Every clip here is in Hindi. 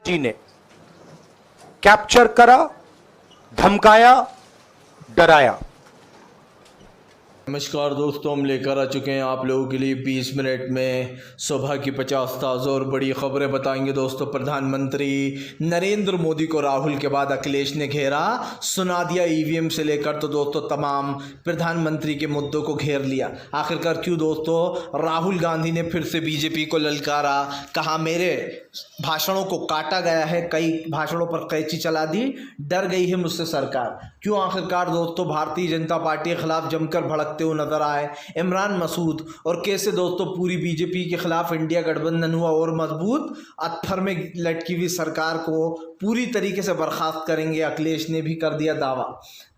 जी ने कैप्चर करा, धमकाया, डराया। नमस्कार दोस्तों, हम लेकर आ चुके हैं आप लोगों के लिए 20 मिनट में सुबह की 50 ताज़ा और बड़ी खबरें बताएंगे। दोस्तों, प्रधानमंत्री नरेंद्र मोदी को राहुल के बाद अखिलेश ने घेरा, सुना दिया ईवीएम से लेकर तो दोस्तों तमाम प्रधानमंत्री के मुद्दों को घेर लिया। आखिरकार क्यों दोस्तों राहुल गांधी ने फिर से बीजेपी को ललकारा, कहा मेरे भाषणों को काटा गया है, कई भाषणों पर कैंची चला दी, डर गई है मुझसे सरकार। क्यों आखिरकार दोस्तों भारतीय जनता पार्टी के खिलाफ जमकर भड़कते हुए नजर आए इमरान मसूद, और कैसे दोस्तों पूरी बीजेपी के खिलाफ इंडिया गठबंधन हुआ और मजबूत, अत्थर में लटकी हुई सरकार को पूरी तरीके से बर्खास्त करेंगे, अखिलेश ने भी कर दिया दावा।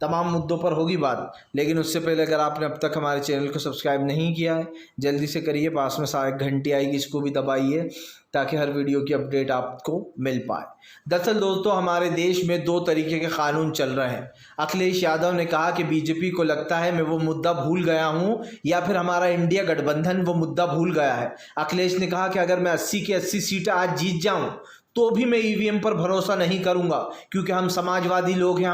तमाम मुद्दों पर होगी बात, लेकिन उससे पहले अगर आपने अब तक हमारे चैनल को सब्सक्राइब नहीं किया है जल्दी से करिए, पास में सारे घंटी आएगी, इसको भी दबाइए ताकि हर वीडियो की अपडेट आपको मिल पाए। दरअसल दोस्तों हमारे देश में दो तरीके के कानून चल रहे हैं। अखिलेश यादव ने कहा कि बीजेपी को लगता है मैं वो मुद्दा भूल गया हूं, या फिर हमारा इंडिया गठबंधन वो मुद्दा भूल गया है। अखिलेश ने कहा कि अगर मैं 80 की 80 सीटें आज जीत जाऊं तो भी मैं ईवीएम पर भरोसा नहीं करूंगा, क्योंकि हम समाजवादी लोग हैं,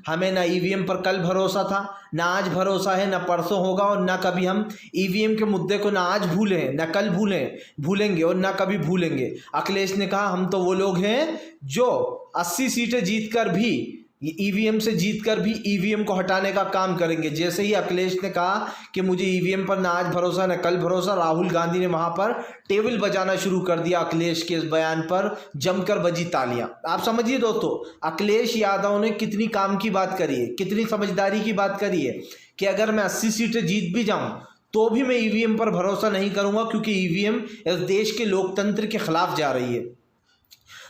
हमें ना ईवीएम पर कल भरोसा था, ना आज भरोसा है, ना परसों होगा, और ना कभी हम ईवीएम के मुद्दे को ना आज भूले हैं, ना कल भूलेंगे और ना कभी भूलेंगे। अखिलेश ने कहा हम तो वो लोग हैं जो 80 सीटें जीतकर भी ईवीएम से जीतकर भी ईवीएम को हटाने का काम करेंगे। जैसे ही अखिलेश ने कहा कि मुझे ईवीएम पर ना आज भरोसा ना कल भरोसा, राहुल गांधी ने वहां पर टेबल बजाना शुरू कर दिया। अखिलेश के इस बयान पर जमकर बजी तालियां। आप समझिए दोस्तों अखिलेश यादव ने कितनी काम की बात करी है, कितनी समझदारी की बात करी है कि अगर मैं 80 सीटें जीत भी जाऊं तो भी मैं ईवीएम पर भरोसा नहीं करूंगा, क्योंकि ईवीएम इस देश के लोकतंत्र के खिलाफ जा रही है।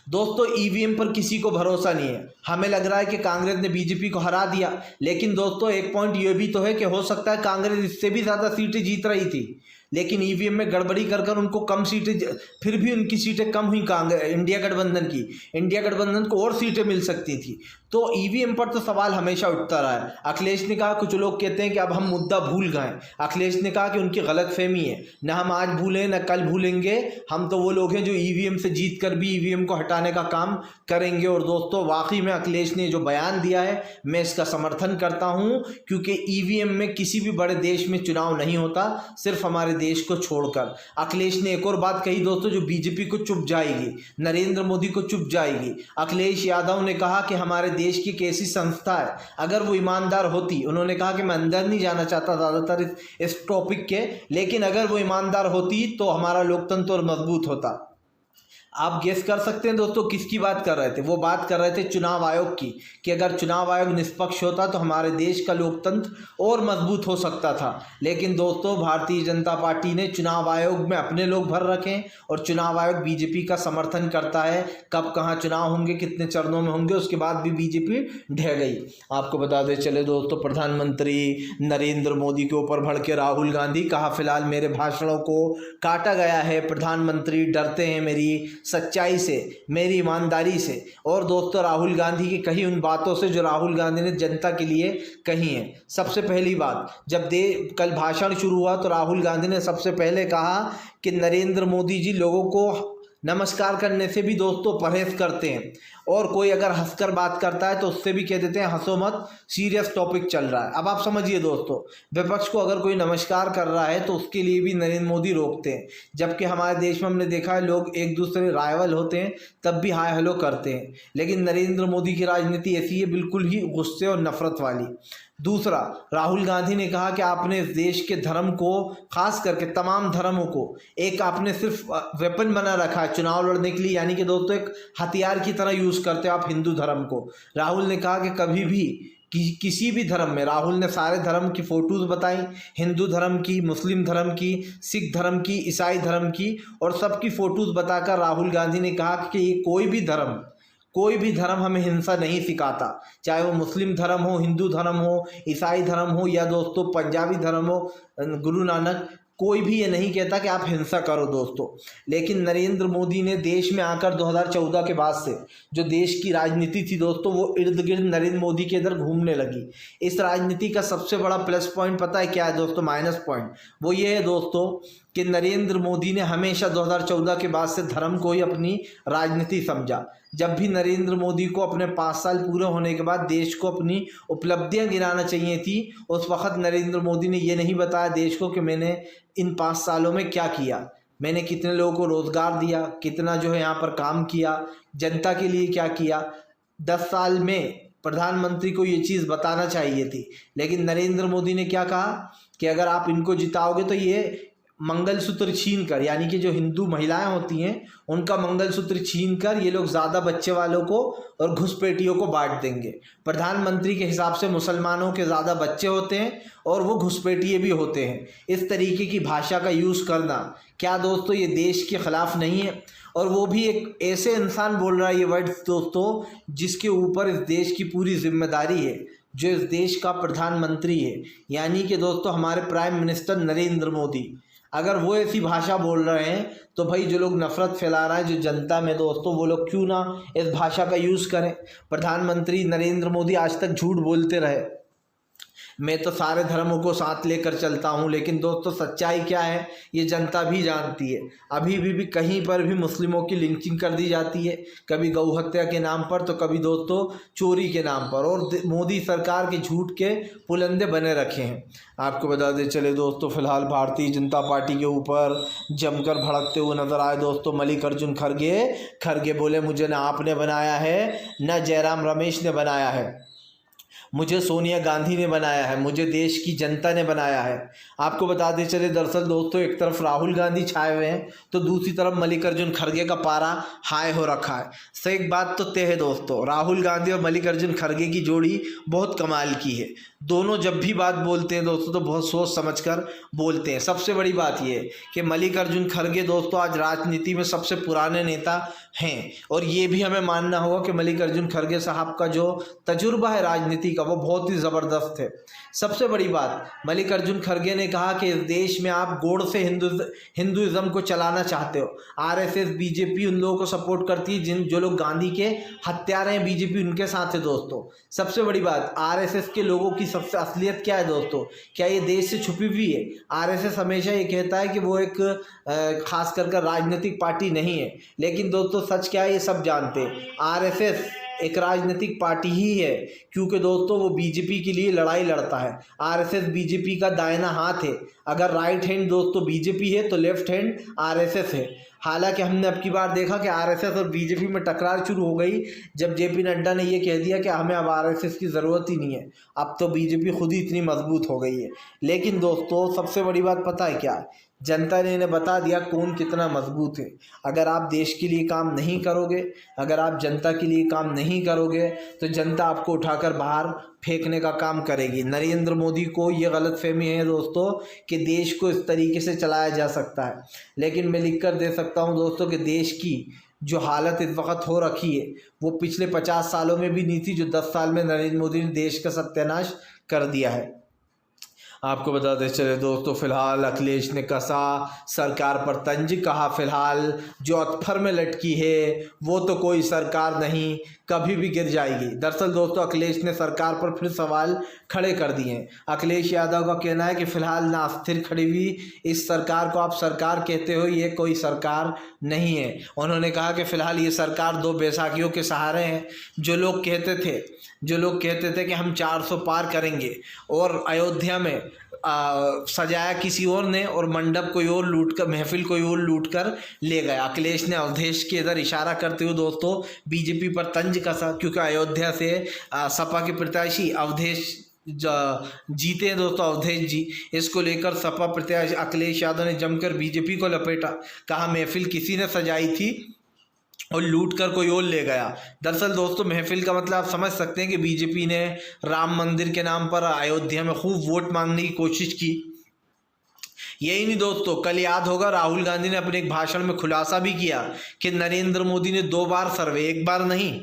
दोस्तों ईवीएम पर किसी को भरोसा नहीं है। हमें लग रहा है कि कांग्रेस ने बीजेपी को हरा दिया, लेकिन दोस्तों एक पॉइंट ये भी तो है कि हो सकता है कांग्रेस इससे भी ज़्यादा सीटें जीत रही थी, लेकिन ईवीएम में गड़बड़ी कर उनको कम सीटें, फिर भी उनकी सीटें कम हुई इंडिया गठबंधन को और सीटें मिल सकती थी। तो ईवीएम पर तो सवाल हमेशा उठता रहा है। अखिलेश ने कहा, कुछ लोग कहते हैं कि अब हम मुद्दा भूल गए। अखिलेश ने कहा कि उनकी गलतफहमी है, ना हम आज भूलें ना कल भूलेंगे, हम तो वो लोग हैं जो ईवीएम से जीत कर भी ईवीएम को हटाने का काम करेंगे। और दोस्तों वाकई में अखिलेश ने जो बयान दिया है मैं इसका समर्थन करता हूं, क्योंकि ईवीएम में किसी भी बड़े देश में चुनाव नहीं होता, सिर्फ हमारे देश को छोड़कर। अखिलेश ने एक और बात कही दोस्तों जो बीजेपी को चुप जाएगी, नरेंद्र मोदी को चुप जाएगी। अखिलेश यादव ने कहा कि हमारे देश की एक ऐसी संस्था है, अगर वो ईमानदार होती, उन्होंने कहा कि मैं अंदर नहीं जाना चाहता ज़्यादातर इस टॉपिक के, लेकिन अगर वो ईमानदार होती तो हमारा लोकतंत्र और मजबूत होता। आप गेस कर सकते हैं दोस्तों किसकी बात कर रहे थे? वो बात कर रहे थे चुनाव आयोग की, कि अगर चुनाव आयोग निष्पक्ष होता तो हमारे देश का लोकतंत्र और मजबूत हो सकता था। लेकिन दोस्तों भारतीय जनता पार्टी ने चुनाव आयोग में अपने लोग भर रखे, और चुनाव आयोग बीजेपी का समर्थन करता है। कब कहाँ चुनाव होंगे, कितने चरणों में होंगे, उसके बाद भी बीजेपी ढह गई। आपको बता दें चले दोस्तों, प्रधानमंत्री नरेंद्र मोदी के ऊपर भड़के राहुल गांधी, कहा फिलहाल मेरे भाषणों को काटा गया है, प्रधानमंत्री डरते हैं मेरी सच्चाई से, मेरी ईमानदारी से। और दोस्तों राहुल गांधी की कही उन बातों से जो राहुल गांधी ने जनता के लिए कही हैं। सबसे पहली बात, जब कल भाषण शुरू हुआ तो राहुल गांधी ने सबसे पहले कहा कि नरेंद्र मोदी जी लोगों को नमस्कार करने से भी दोस्तों परहेज करते हैं, और कोई अगर हंसकर बात करता है तो उससे भी कह देते हैं हंसो मत, सीरियस टॉपिक चल रहा है। अब आप समझिए दोस्तों, विपक्ष को अगर कोई नमस्कार कर रहा है तो उसके लिए भी नरेंद्र मोदी रोकते हैं, जबकि हमारे देश में हमने देखा है लोग एक दूसरे राइवल होते हैं तब भी हाय हेलो करते हैं, लेकिन नरेंद्र मोदी की राजनीति ऐसी है, बिल्कुल ही गुस्से और नफरत वाली। दूसरा, राहुल गांधी ने कहा कि आपने इस देश के धर्म को, खास करके तमाम धर्मों को, एक आपने सिर्फ वेपन बना रखा है चुनाव लड़ने के लिए, यानी कि दोस्तों एक हथियार की तरह यूज़ करते हो आप हिंदू धर्म को। राहुल ने कहा कि कभी भी किसी भी धर्म में, राहुल ने सारे धर्म की फ़ोटोज़ बताई, हिंदू धर्म की, मुस्लिम धर्म की, सिख धर्म की, ईसाई धर्म की, और सबकी फ़ोटोज़ बताकर राहुल गांधी ने कहा कि ये कोई भी धर्म हमें हिंसा नहीं सिखाता, चाहे वो मुस्लिम धर्म हो, हिंदू धर्म हो, ईसाई धर्म हो, या दोस्तों पंजाबी धर्म हो, गुरु नानक, कोई भी ये नहीं कहता कि आप हिंसा करो दोस्तों। लेकिन नरेंद्र मोदी ने देश में आकर 2014 के बाद से जो देश की राजनीति थी दोस्तों, वो इर्द गिर्द नरेंद्र मोदी के इधर घूमने लगी। इस राजनीति का सबसे बड़ा प्लस पॉइंट पता है क्या है दोस्तों, माइनस पॉइंट वो ये है दोस्तों कि नरेंद्र मोदी ने हमेशा 2014 के बाद से धर्म को ही अपनी राजनीति समझा। जब भी नरेंद्र मोदी को अपने 5 साल पूरे होने के बाद देश को अपनी उपलब्धियां गिनाना चाहिए थी, उस वक्त नरेंद्र मोदी ने ये नहीं बताया देश को कि मैंने इन 5 सालों में क्या किया, मैंने कितने लोगों को रोज़गार दिया, कितना जो है यहाँ पर काम किया, जनता के लिए क्या किया। 10 साल में प्रधानमंत्री को ये चीज़ बताना चाहिए थी, लेकिन नरेंद्र मोदी ने क्या कहा कि अगर आप इनको जिताओगे तो ये मंगलसूत्र छीन कर, यानी कि जो हिंदू महिलाएं होती हैं उनका मंगलसूत्र छीन कर ये लोग ज़्यादा बच्चे वालों को और घुसपैठियों को बांट देंगे। प्रधानमंत्री के हिसाब से मुसलमानों के ज़्यादा बच्चे होते हैं और वो घुसपैठिए भी होते हैं। इस तरीके की भाषा का यूज़ करना क्या दोस्तों ये देश के ख़िलाफ़ नहीं है? और वो भी एक ऐसे इंसान बोल रहा है ये वर्ड्स दोस्तों जिसके ऊपर इस देश की पूरी जिम्मेदारी है, जो इस देश का प्रधानमंत्री है, यानी कि दोस्तों हमारे प्राइम मिनिस्टर नरेंद्र मोदी। अगर वो ऐसी भाषा बोल रहे हैं तो भाई जो लोग नफ़रत फैला रहे हैं जो जनता में दोस्तों, वो लोग क्यों ना इस भाषा का यूज़ करें। प्रधानमंत्री नरेंद्र मोदी आज तक झूठ बोलते रहे, मैं तो सारे धर्मों को साथ लेकर चलता हूँ, लेकिन दोस्तों सच्चाई क्या है ये जनता भी जानती है। अभी भी कहीं पर भी मुस्लिमों की लिंचिंग कर दी जाती है, कभी गौ हत्या के नाम पर तो कभी दोस्तों चोरी के नाम पर, और मोदी सरकार के झूठ के पुलंदे बने रखे हैं। आपको बता दें चले दोस्तों, फिलहाल भारतीय जनता पार्टी के ऊपर जमकर भड़कते हुए नजर आए दोस्तों मल्लिकार्जुन खड़गे बोले मुझे न आपने बनाया है न जयराम रमेश ने बनाया है, मुझे सोनिया गांधी ने बनाया है, मुझे देश की जनता ने बनाया है। आपको बताते चले दरअसल दोस्तों एक तरफ राहुल गांधी छाए हुए हैं तो दूसरी तरफ मल्लिकार्जुन खड़गे का पारा हाई हो रखा है। सो एक बात तो तय है दोस्तों, राहुल गांधी और मल्लिकार्जुन खड़गे की जोड़ी बहुत कमाल की है। दोनों जब भी बात बोलते हैं दोस्तों तो बहुत सोच समझकर बोलते हैं। सबसे बड़ी बात यह है कि मल्लिकार्जुन खड़गे दोस्तों आज राजनीति में सबसे पुराने नेता हैं, और ये भी हमें मानना होगा कि मल्लिकार्जुन खड़गे साहब का जो तजुर्बा है राजनीति का वो बहुत ही ज़बरदस्त है। सबसे बड़ी बात, मल्लिकार्जुन खड़गे ने कहा कि इस देश में आप गोड़ से हिंदुइज्म को चलाना चाहते हो। आरएसएस बीजेपी उन लोगों को सपोर्ट करती है जो लोग गांधी के हत्यारे हैं, बीजेपी उनके साथ है दोस्तों। सबसे बड़ी बात, आरएसएस के लोगों की सबसे असलियत क्या है दोस्तों, क्या ये देश से छुपी हुई है? आरएसएस हमेशा ये कहता है कि वो एक खास कर राजनीतिक पार्टी नहीं है, लेकिन दोस्तों सच क्या है ये सब जानते हैं। आरएसएस एक राजनीतिक पार्टी ही है, क्योंकि दोस्तों वो बीजेपी के लिए लड़ाई लड़ता है। आरएसएस बीजेपी का दाहिना हाथ है। अगर राइट हैंड दोस्तों बीजेपी है तो लेफ्ट हैंड आरएसएस है। हालांकि हमने अब की बार देखा कि आरएसएस और बीजेपी में टकरार शुरू हो गई जब जेपी नड्डा ने ये कह दिया कि हमें अब आरएसएस की ज़रूरत ही नहीं है, अब तो बीजेपी खुद ही इतनी मजबूत हो गई है। लेकिन दोस्तों सबसे बड़ी बात पता है क्या है, जनता ने इन्हें बता दिया कौन कितना मजबूत है। अगर आप देश के लिए काम नहीं करोगे, अगर आप जनता के लिए काम नहीं करोगे तो जनता आपको उठाकर बाहर फेंकने का काम करेगी। नरेंद्र मोदी को ये गलतफहमी है दोस्तों कि देश को इस तरीके से चलाया जा सकता है, लेकिन मैं लिख कर दे सकता हूँ दोस्तों कि देश की जो हालत इस वक्त हो रखी है वो पिछले 50 सालों में भी नहीं थी, जो 10 साल में नरेंद्र मोदी ने देश का सत्यानाश कर दिया है। आपको बताते चले दोस्तों, फिलहाल अखिलेश ने कसा सरकार पर तंज, कहा फिलहाल जो अत्थर में लटकी है वो तो कोई सरकार नहीं, कभी भी गिर जाएगी। दरअसल दोस्तों अखिलेश ने सरकार पर फिर सवाल खड़े कर दिए हैं। अखिलेश यादव का कहना है कि फिलहाल ना अस्थिर खड़ी हुई इस सरकार को आप सरकार कहते हो, ये कोई सरकार नहीं है। उन्होंने कहा कि फिलहाल ये सरकार 2 बैसाखियों के सहारे है। जो लोग कहते थे कि हम 400 पार करेंगे और अयोध्या में सजाया किसी और ने और मंडप कोई और लूट कर, महफिल कोई और लूट कर ले गया। अखिलेश ने अवधेश के इधर इशारा करते हुए दोस्तों बीजेपी पर तंज कसा, क्योंकि अयोध्या से सपा के प्रत्याशी अवधेश जीते हैं दोस्तों, अवधेश जी। इसको लेकर सपा प्रत्याशी अखिलेश यादव ने जमकर बीजेपी को लपेटा, कहा महफिल किसी ने सजाई थी और लूट कर कोई और ले गया। दरअसल दोस्तों महफिल का मतलब आप समझ सकते हैं कि बीजेपी ने राम मंदिर के नाम पर अयोध्या में खूब वोट मांगने की कोशिश की। यही नहीं दोस्तों, कल याद होगा राहुल गांधी ने अपने एक भाषण में खुलासा भी किया कि नरेंद्र मोदी ने 2 बार सर्वे, 1 बार नहीं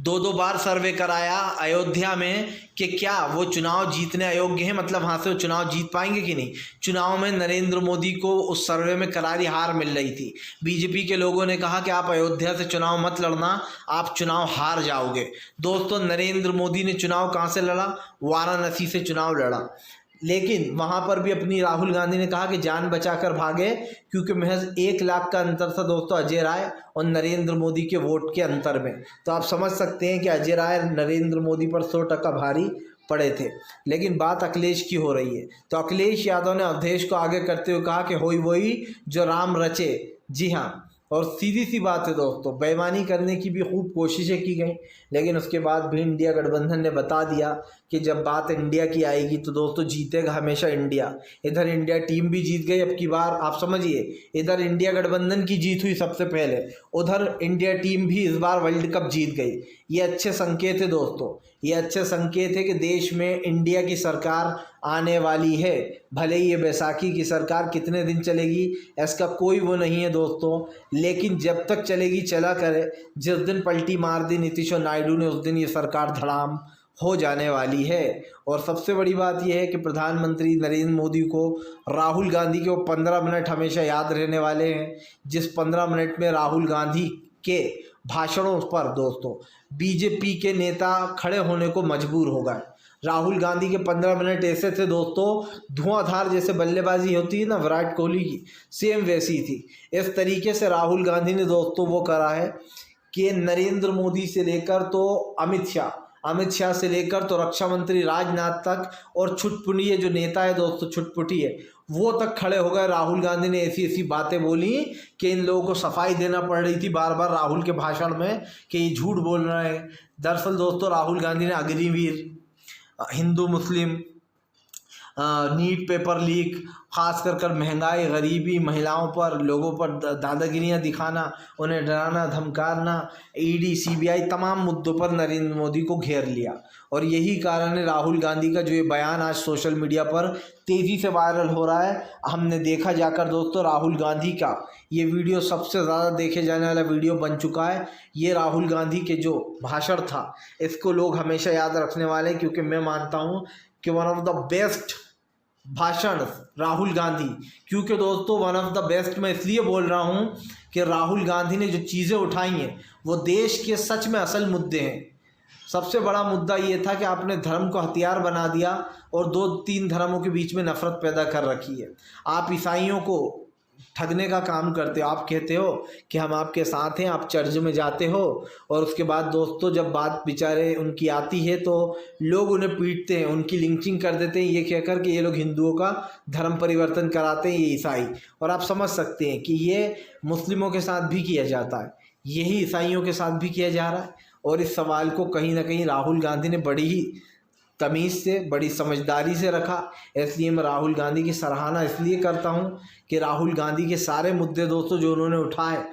2 बार सर्वे कराया अयोध्या में कि क्या वो चुनाव जीतने अयोग्य हैं, मतलब वहाँ से वो चुनाव जीत पाएंगे कि नहीं। चुनाव में नरेंद्र मोदी को उस सर्वे में करारी हार मिल रही थी। बीजेपी के लोगों ने कहा कि आप अयोध्या से चुनाव मत लड़ना, आप चुनाव हार जाओगे। दोस्तों नरेंद्र मोदी ने चुनाव कहाँ से लड़ा? वाराणसी से चुनाव लड़ा। लेकिन वहां पर भी अपनी राहुल गांधी ने कहा कि जान बचाकर भागे, क्योंकि महज 1 लाख का अंतर था दोस्तों अजय राय और नरेंद्र मोदी के वोट के अंतर में। तो आप समझ सकते हैं कि अजय राय नरेंद्र मोदी पर 100% भारी पड़े थे। लेकिन बात अखिलेश की हो रही है, तो अखिलेश यादव ने अवधेश को आगे करते हुए कहा कि होई वही जो राम रचे। जी हाँ, और सीधी सी बात है दोस्तों, बेईमानी करने की भी खूब कोशिशें की गई, लेकिन उसके बाद भी इंडिया गठबंधन ने बता दिया कि जब बात इंडिया की आएगी तो दोस्तों जीतेगा हमेशा इंडिया। इधर इंडिया टीम भी जीत गई अब की बार, आप समझिए, इधर इंडिया गठबंधन की जीत हुई सबसे पहले, उधर इंडिया टीम भी इस बार वर्ल्ड कप जीत गई। ये अच्छे संकेत है दोस्तों, ये अच्छे संकेत है कि देश में इंडिया की सरकार आने वाली है। भले ही ये बैसाखी की सरकार कितने दिन चलेगी इसका कोई वो नहीं है दोस्तों, लेकिन जब तक चलेगी चला करे। जिस दिन पलटी मार दी नीतीश और नायडू ने उस दिन ये सरकार धड़ाम हो जाने वाली है। और सबसे बड़ी बात यह है कि प्रधानमंत्री नरेंद्र मोदी को राहुल गांधी के वो 15 मिनट हमेशा याद रहने वाले हैं, जिस 15 मिनट में राहुल गांधी के भाषणों पर दोस्तों बीजेपी के नेता खड़े होने को मजबूर हो गए। राहुल गांधी के 15 मिनट ऐसे थे दोस्तों, धुआंधार जैसे बल्लेबाजी होती है ना विराट कोहली की, सेम वैसी थी। इस तरीके से राहुल गांधी ने दोस्तों वो करा है कि नरेंद्र मोदी से लेकर तो अमित शाह से लेकर तो रक्षा मंत्री राजनाथ तक, और छुटपुटिये जो नेता है दोस्तों, छुटपुटिये वो तक खड़े हो गए। राहुल गांधी ने ऐसी ऐसी बातें बोली कि इन लोगों को सफाई देना पड़ रही थी बार बार राहुल के भाषण में कि ये झूठ बोल रहे हैं। दरअसल दोस्तों राहुल गांधी ने अग्निवीर, हिंदू मुस्लिम, नीट पेपर लीक, खास कर महंगाई, गरीबी, महिलाओं पर, लोगों पर दादागिरियां दिखाना, उन्हें डराना धमकाना, ईडी सीबीआई तमाम मुद्दों पर नरेंद्र मोदी को घेर लिया। और यही कारण है राहुल गांधी का जो ये बयान आज सोशल मीडिया पर तेज़ी से वायरल हो रहा है। हमने देखा जाकर दोस्तों राहुल गांधी का ये वीडियो सबसे ज़्यादा देखे जाने वाला वीडियो बन चुका है। ये राहुल गांधी के जो भाषण था इसको लोग हमेशा याद रखने वाले हैं, क्योंकि मैं मानता हूँ कि वन ऑफ द बेस्ट भाषण राहुल गांधी, क्योंकि दोस्तों वन ऑफ द बेस्ट मैं इसलिए बोल रहा हूँ कि राहुल गांधी ने जो चीज़ें उठाई हैं वो देश के सच में असल मुद्दे हैं। सबसे बड़ा मुद्दा ये था कि आपने धर्म को हथियार बना दिया और 2-3 धर्मों के बीच में नफरत पैदा कर रखी है। आप ईसाइयों को ठगने का काम करते हो, आप कहते हो कि हम आपके साथ हैं, आप चर्च में जाते हो, और उसके बाद दोस्तों जब बात बेचारे उनकी आती है तो लोग उन्हें पीटते हैं, उनकी लिंचिंग कर देते हैं ये कहकर कि ये लोग हिंदुओं का धर्म परिवर्तन कराते हैं, ये ईसाई। और आप समझ सकते हैं कि ये मुस्लिमों के साथ भी किया जाता है, यही ईसाइयों के साथ भी किया जा रहा है। और इस सवाल को कहीं ना कहीं राहुल गांधी ने बड़ी ही तमीज़ से, बड़ी समझदारी से रखा। इसलिए मैं राहुल गांधी की सराहना इसलिए करता हूँ कि राहुल गांधी के सारे मुद्दे दोस्तों जो उन्होंने उठाए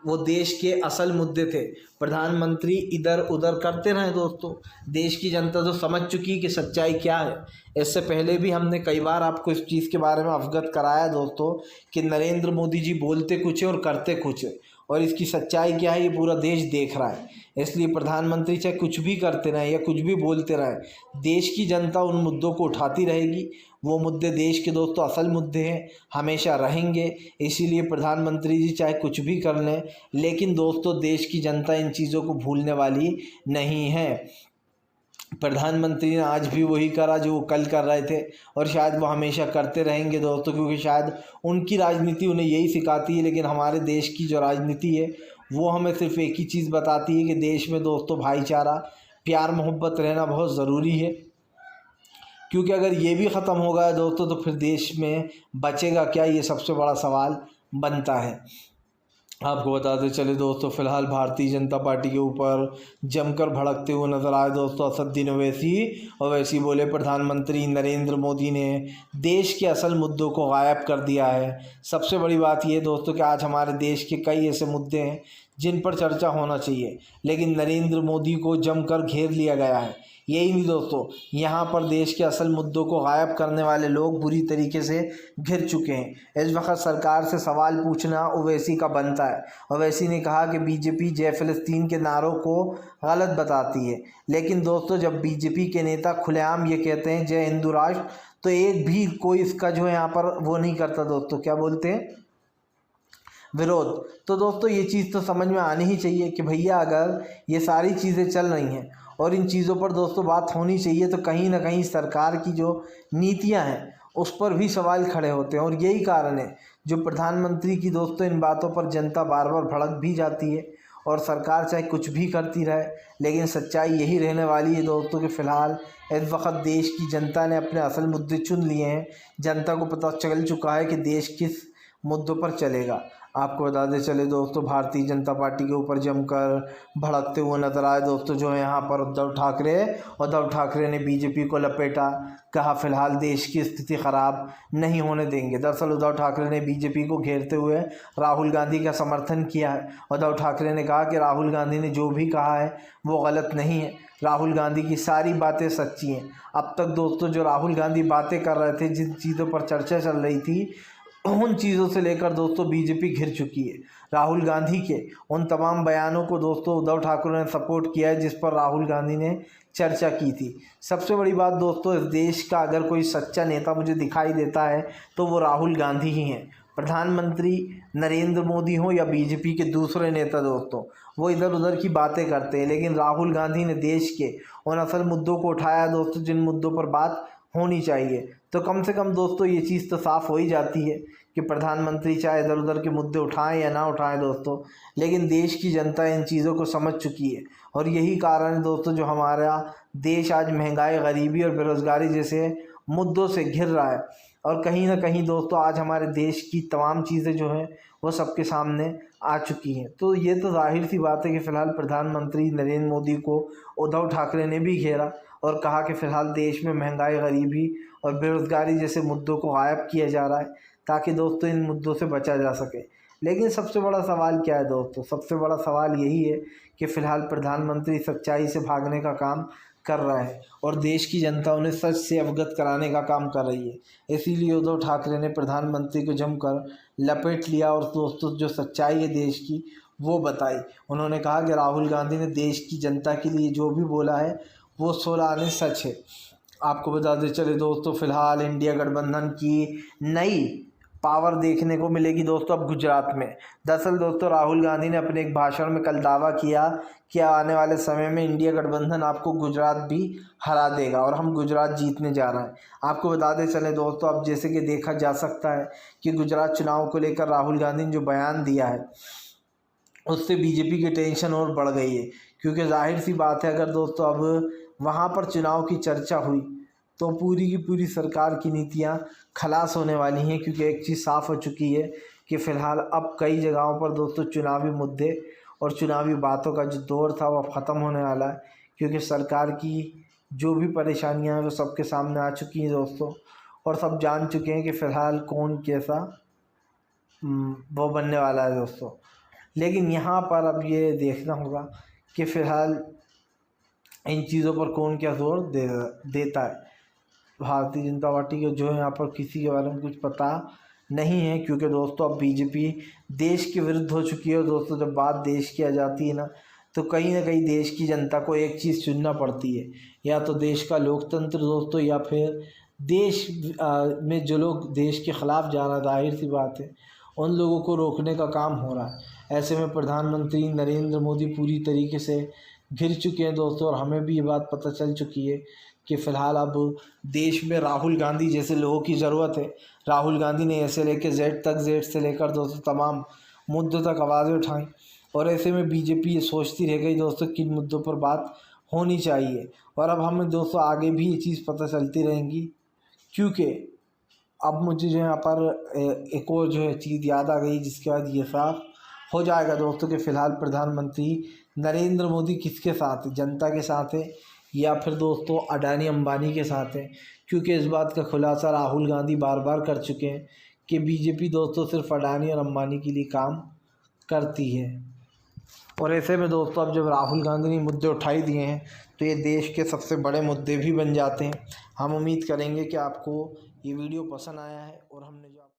वो देश के असल मुद्दे थे। प्रधानमंत्री इधर उधर करते रहे दोस्तों, देश की जनता तो समझ चुकी कि सच्चाई क्या है। इससे पहले भी हमने कई बार आपको इस चीज़ के बारे में अवगत कराया दोस्तों कि नरेंद्र मोदी जी बोलते कुछ है और करते कुछ है, और इसकी सच्चाई क्या है ये पूरा देश देख रहा है। इसलिए प्रधानमंत्री चाहे कुछ भी करते रहें या कुछ भी बोलते रहें, देश की जनता उन मुद्दों को उठाती रहेगी। वो मुद्दे देश के दोस्तों असल मुद्दे हैं, हमेशा रहेंगे। इसीलिए प्रधानमंत्री जी चाहे कुछ भी कर लें, लेकिन दोस्तों देश की जनता इन चीज़ों को भूलने वाली नहीं है। प्रधानमंत्री ने आज भी वही करा जो वो कल कर रहे थे, और शायद वो हमेशा करते रहेंगे दोस्तों, क्योंकि शायद उनकी राजनीति उन्हें यही सिखाती है। लेकिन हमारे देश की जो राजनीति है वो हमें सिर्फ एक ही चीज़ बताती है कि देश में दोस्तों भाईचारा, प्यार मोहब्बत रहना बहुत ज़रूरी है। क्योंकि अगर ये भी ख़त्म हो गया दोस्तों तो फिर देश में बचेगा क्या, ये सबसे बड़ा सवाल बनता है। आपको बताते चले दोस्तों, फिलहाल भारतीय जनता पार्टी के ऊपर जमकर भड़कते हुए नजर आए दोस्तों असदुद्दीन ओवैसी। ओवैसी बोले प्रधानमंत्री नरेंद्र मोदी ने देश के असल मुद्दों को गायब कर दिया है। सबसे बड़ी बात यह दोस्तों कि आज हमारे देश के कई ऐसे मुद्दे हैं जिन पर चर्चा होना चाहिए, लेकिन नरेंद्र मोदी को जमकर घेर लिया गया है। यही नहीं दोस्तों, यहाँ पर देश के असल मुद्दों को गायब करने वाले लोग बुरी तरीके से घिर चुके हैं। इस वक्त सरकार से सवाल पूछना ओवैसी का बनता है। ओवैसी ने कहा कि बीजेपी जय फिलिस्तीन के नारों को गलत बताती है, लेकिन दोस्तों जब बीजेपी के नेता खुलेआम ये कहते हैं जय हिंदू राष्ट्र, तो एक भी कोई इसका जो है यहाँ पर वो नहीं करता दोस्तों, क्या बोलते हैं, विरोध। तो दोस्तों ये चीज़ तो समझ में आनी ही चाहिए कि भैया अगर ये सारी चीज़ें चल रही हैं और इन चीज़ों पर दोस्तों बात होनी चाहिए, तो कहीं ना कहीं सरकार की जो नीतियां हैं उस पर भी सवाल खड़े होते हैं। और यही कारण है जो प्रधानमंत्री की दोस्तों इन बातों पर जनता बार बार भड़क भी जाती है और सरकार चाहे कुछ भी करती रहे, लेकिन सच्चाई यही रहने वाली है दोस्तों कि फ़िलहाल इस वक्त देश की जनता ने अपने असल मुद्दे चुन लिए हैं। जनता को पता चल चुका है कि देश किस मुद्दों पर चलेगा। आपको बताते चले दोस्तों, भारतीय जनता पार्टी के ऊपर जमकर भड़कते हुए नजर आए दोस्तों जो है यहाँ पर उद्धव ठाकरे ने बीजेपी को लपेटा, कहा फिलहाल देश की स्थिति ख़राब नहीं होने देंगे। दरअसल उद्धव ठाकरे ने बीजेपी को घेरते हुए राहुल गांधी का समर्थन किया है। उद्धव ठाकरे ने कहा कि राहुल गांधी ने जो भी कहा है वो गलत नहीं है, राहुल गांधी की सारी बातें सच्ची हैं। अब तक दोस्तों जो राहुल गांधी बातें कर रहे थे, जिन चीज़ों पर चर्चा चल रही थी, उन चीज़ों से लेकर दोस्तों बीजेपी घिर चुकी है। राहुल गांधी के उन तमाम बयानों को दोस्तों उद्धव ठाकरे ने सपोर्ट किया है जिस पर राहुल गांधी ने चर्चा की थी। सबसे बड़ी बात दोस्तों, इस देश का अगर कोई सच्चा नेता मुझे दिखाई देता है तो वो राहुल गांधी ही हैं। प्रधानमंत्री नरेंद्र मोदी हो या बीजेपी के दूसरे नेता दोस्तों, वो इधर उधर की बातें करते हैं, लेकिन राहुल गांधी ने देश के उन असल मुद्दों को उठाया दोस्तों जिन मुद्दों पर बात होनी चाहिए। तो कम से कम दोस्तों ये चीज़ तो साफ़ हो ही जाती है कि प्रधानमंत्री चाहे इधर उधर के मुद्दे उठाएं या ना उठाएं दोस्तों, लेकिन देश की जनता इन चीज़ों को समझ चुकी है। और यही कारण है दोस्तों जो हमारा देश आज महंगाई, गरीबी और बेरोज़गारी जैसे मुद्दों से घिर रहा है। और कहीं ना कहीं दोस्तों आज हमारे देश की तमाम चीज़ें जो हैं वो सबके सामने आ चुकी हैं। तो ये तो जाहिर सी बात है कि फ़िलहाल प्रधानमंत्री नरेंद्र मोदी को उद्धव ठाकरे ने भी घेरा और कहा कि फ़िलहाल देश में महंगाई, गरीबी और बेरोज़गारी जैसे मुद्दों को गायब किया जा रहा है ताकि दोस्तों इन मुद्दों से बचा जा सके। लेकिन सबसे बड़ा सवाल क्या है दोस्तों? सबसे बड़ा सवाल यही है कि फ़िलहाल प्रधानमंत्री सच्चाई से भागने का काम कर रहा है और देश की जनता उन्हें सच से अवगत कराने का काम कर रही है। इसीलिए उद्धव ठाकरे ने प्रधानमंत्री को जमकर लपेट लिया और दोस्तों जो सच्चाई है देश की वो बताई। उन्होंने कहा कि राहुल गांधी ने देश की जनता के लिए जो भी बोला है वो 16 आने सच है। आपको बताते चले दोस्तों, फ़िलहाल इंडिया गठबंधन की नई पावर देखने को मिलेगी दोस्तों अब गुजरात में। दरअसल दोस्तों राहुल गांधी ने अपने एक भाषण में कल दावा किया कि आने वाले समय में इंडिया गठबंधन आपको गुजरात भी हरा देगा और हम गुजरात जीतने जा रहे हैं। आपको बताते चले दोस्तों, अब जैसे कि देखा जा सकता है कि गुजरात चुनाव को लेकर राहुल गांधी ने जो बयान दिया है उससे बीजेपी की टेंशन और बढ़ गई है, क्योंकि जाहिर सी बात है अगर दोस्तों अब वहाँ पर चुनाव की चर्चा हुई तो पूरी की पूरी सरकार की नीतियाँ खलास होने वाली हैं। क्योंकि एक चीज़ साफ़ हो चुकी है कि फ़िलहाल अब कई जगहों पर दोस्तों चुनावी मुद्दे और चुनावी बातों का जो दौर था वो अब ख़त्म होने वाला है, क्योंकि सरकार की जो भी परेशानियां हैं वो सबके सामने आ चुकी हैं दोस्तों और सब जान चुके हैं कि फ़िलहाल कौन कैसा वो बनने वाला है दोस्तों। लेकिन यहाँ पर अब ये देखना होगा कि फ़िलहाल इन चीज़ों पर कौन क्या जोर देता है। भारतीय जनता पार्टी को जो है यहाँ पर किसी के बारे में कुछ पता नहीं है, क्योंकि दोस्तों अब बीजेपी देश के विरुद्ध हो चुकी है। दोस्तों जब बात देश की आ जाती है ना कहीं देश की जनता को एक चीज़ चुनना पड़ती है, या तो देश का लोकतंत्र दोस्तों या फिर देश में जो लोग देश के ख़िलाफ़ जा रहा है, जाहिर सी बात है उन लोगों को रोकने का काम हो रहा है। ऐसे में प्रधानमंत्री नरेंद्र मोदी पूरी तरीके से घिर चुके हैं दोस्तों और हमें भी ये बात पता चल चुकी है कि फ़िलहाल अब देश में राहुल गांधी जैसे लोगों की ज़रूरत है। राहुल गांधी ने ऐसे लेकर जेड से लेकर दोस्तों तमाम मुद्दों तक आवाज़ें उठाई और ऐसे में बीजेपी ये सोचती रह गई दोस्तों किन मुद्दों पर बात होनी चाहिए। और अब हमें दोस्तों आगे भी ये चीज़ पता चलती रहेंगी, क्योंकि अब मुझे जो यहाँ पर एक और जो है चीज़ याद आ गई जिसके बाद ये साफ हो जाएगा दोस्तों कि फ़िलहाल प्रधानमंत्री नरेंद्र मोदी किसके साथ है, जनता के साथ है या फिर दोस्तों अडानी अंबानी के साथ है। क्योंकि इस बात का खुलासा राहुल गांधी बार बार कर चुके हैं कि बीजेपी दोस्तों सिर्फ अडानी और अंबानी के लिए काम करती है। और ऐसे में दोस्तों अब जब राहुल गांधी ने मुद्दे उठाई दिए हैं तो ये देश के सबसे बड़े मुद्दे भी बन जाते हैं। हम उम्मीद करेंगे कि आपको ये वीडियो पसंद आया है और हमने जो